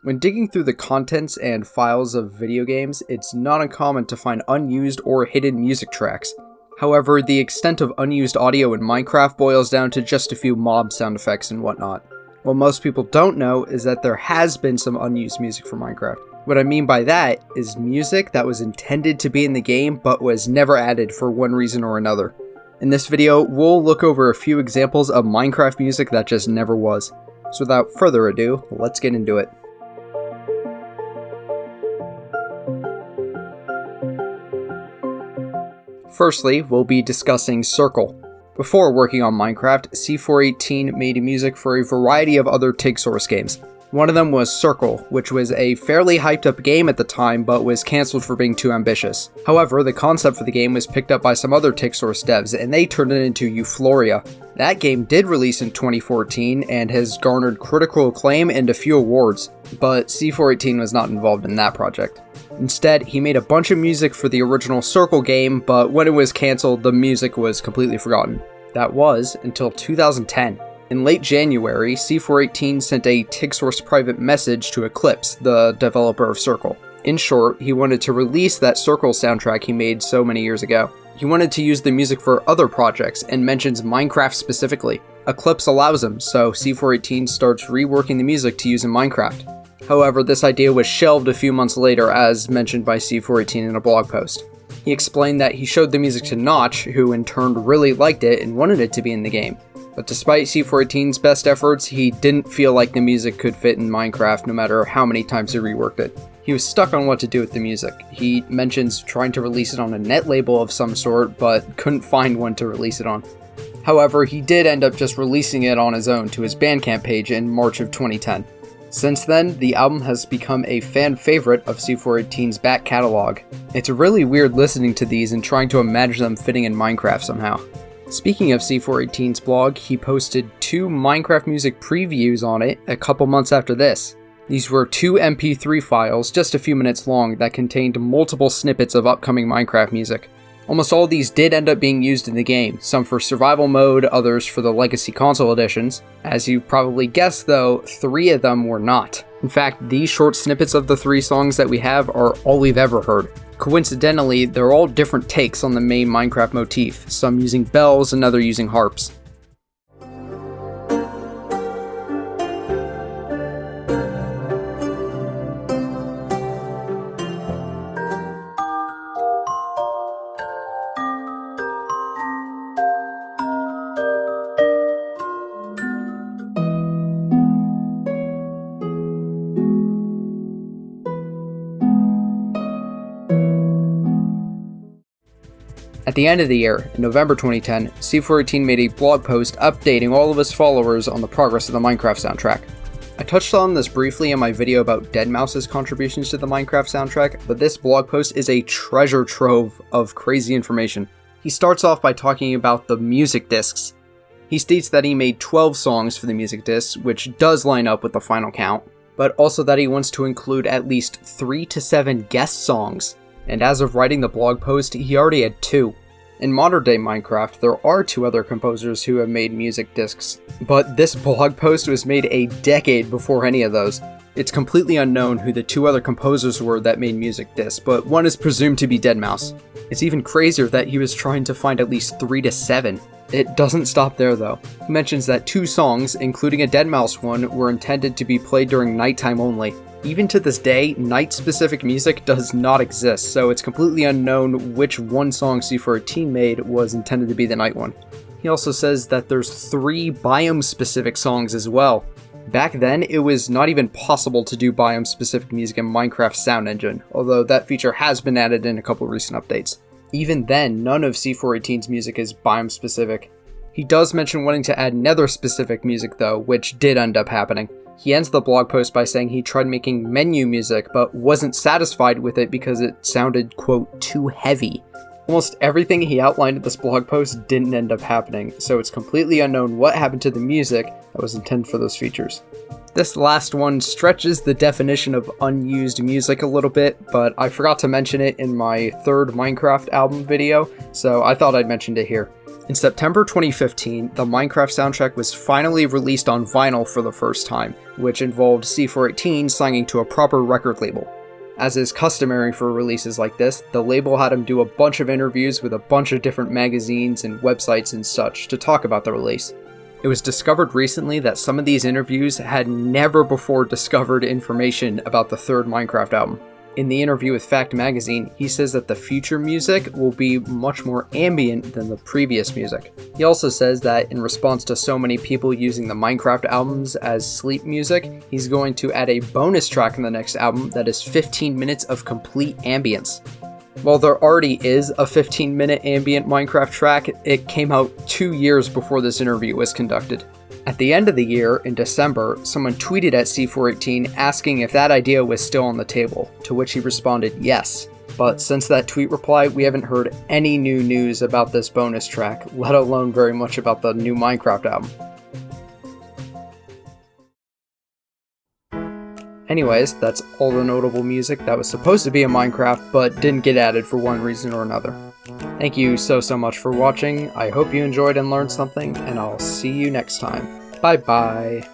When digging through the contents and files of video games, it's not uncommon to find unused or hidden music tracks. However, the extent of unused audio in Minecraft boils down to just a few mob sound effects and whatnot. What most people don't know is that there has been some unused music for Minecraft. What I mean by that is music that was intended to be in the game but was never added for one reason or another. In this video, we'll look over a few examples of Minecraft music that just never was. So without further ado, let's get into it. Firstly, we'll be discussing Circle. Before working on Minecraft, C418 made music for a variety of other TIG source games. One of them was Circle, which was a fairly hyped up game at the time but was cancelled for being too ambitious. However, the concept for the game was picked up by some other TIG source devs and they turned it into Euphoria. That game did release in 2014 and has garnered critical acclaim and a few awards, but C418 was not involved in that project. Instead, he made a bunch of music for the original Circle game, but when it was cancelled, the music was completely forgotten. That was until 2010. In late January, C418 sent a TIG source private message to Eclipse, the developer of Circle. In short, he wanted to release that Circle soundtrack he made so many years ago. He wanted to use the music for other projects and mentions Minecraft specifically. Eclipse allows him, so C418 starts reworking the music to use in Minecraft. However, this idea was shelved a few months later, as mentioned by C418 in a blog post. He explained that he showed the music to Notch, who in turn really liked it and wanted it to be in the game. But despite C418's best efforts, he didn't feel like the music could fit in Minecraft no matter how many times he reworked it. He was stuck on what to do with the music. He mentions trying to release it on a net label of some sort, but couldn't find one to release it on. However, he did end up just releasing it on his own to his Bandcamp page in March of 2010. Since then, the album has become a fan favorite of C418's back catalog. It's really weird listening to these and trying to imagine them fitting in Minecraft somehow. Speaking of C418's blog, he posted 2 Minecraft music previews on it a couple months after this. These were 2 MP3 files, just a few minutes long, that contained multiple snippets of upcoming Minecraft music. Almost all of these did end up being used in the game, some for survival mode, others for the Legacy console editions. As you probably guessed though, 3 of them were not. In fact, these short snippets of the 3 songs that we have are all we've ever heard. Coincidentally, they're all different takes on the main Minecraft motif, some using bells and others using harps. At the end of the year, in November 2010, C418 made a blog post updating all of his followers on the progress of the Minecraft soundtrack. I touched on this briefly in my video about Deadmau5's contributions to the Minecraft soundtrack, but this blog post is a treasure trove of crazy information. He starts off by talking about the music discs. He states that he made 12 songs for the music discs, which does line up with the final count, but also that he wants to include at least 3 to 7 guest songs. And as of writing the blog post, he already had 2. In modern day Minecraft, there are 2 other composers who have made music discs, but this blog post was made a decade before any of those. It's completely unknown who the 2 other composers were that made music discs, but one is presumed to be Deadmau5. It's even crazier that he was trying to find at least 3 to 7. It doesn't stop there though. He mentions that 2 songs, including a Deadmau5 one, were intended to be played during nighttime only. Even to this day, night-specific music does not exist, so it's completely unknown which one song C418 made was intended to be the night one. He also says that there's 3 biome-specific songs as well. Back then, it was not even possible to do biome-specific music in Minecraft's sound engine, although that feature has been added in a couple recent updates. Even then, none of C418's music is biome-specific. He does mention wanting to add nether-specific music though, which did end up happening. He ends the blog post by saying he tried making menu music, but wasn't satisfied with it because it sounded, quote, too heavy. Almost everything he outlined in this blog post didn't end up happening, so it's completely unknown what happened to the music that was intended for those features. This last one stretches the definition of unused music a little bit, but I forgot to mention it in my 3rd Minecraft album video, so I thought I'd mention it here. In September 2015, the Minecraft soundtrack was finally released on vinyl for the first time, which involved C418 signing to a proper record label. As is customary for releases like this, the label had him do a bunch of interviews with a bunch of different magazines and websites and such to talk about the release. It was discovered recently that some of these interviews had never before discovered information about the third Minecraft album. In the interview with Fact Magazine, he says that the future music will be much more ambient than the previous music. He also says that in response to so many people using the Minecraft albums as sleep music, he's going to add a bonus track in the next album that is 15 minutes of complete ambience. While there already is a 15-minute ambient Minecraft track, it came out 2 years before this interview was conducted. At the end of the year, in December, someone tweeted at C418 asking if that idea was still on the table, to which he responded yes. But since that tweet reply, we haven't heard any new news about this bonus track, let alone very much about the new Minecraft album. Anyways, that's all the notable music that was supposed to be in Minecraft, but didn't get added for one reason or another. Thank you so much for watching. I hope you enjoyed and learned something, and I'll see you next time. Bye bye.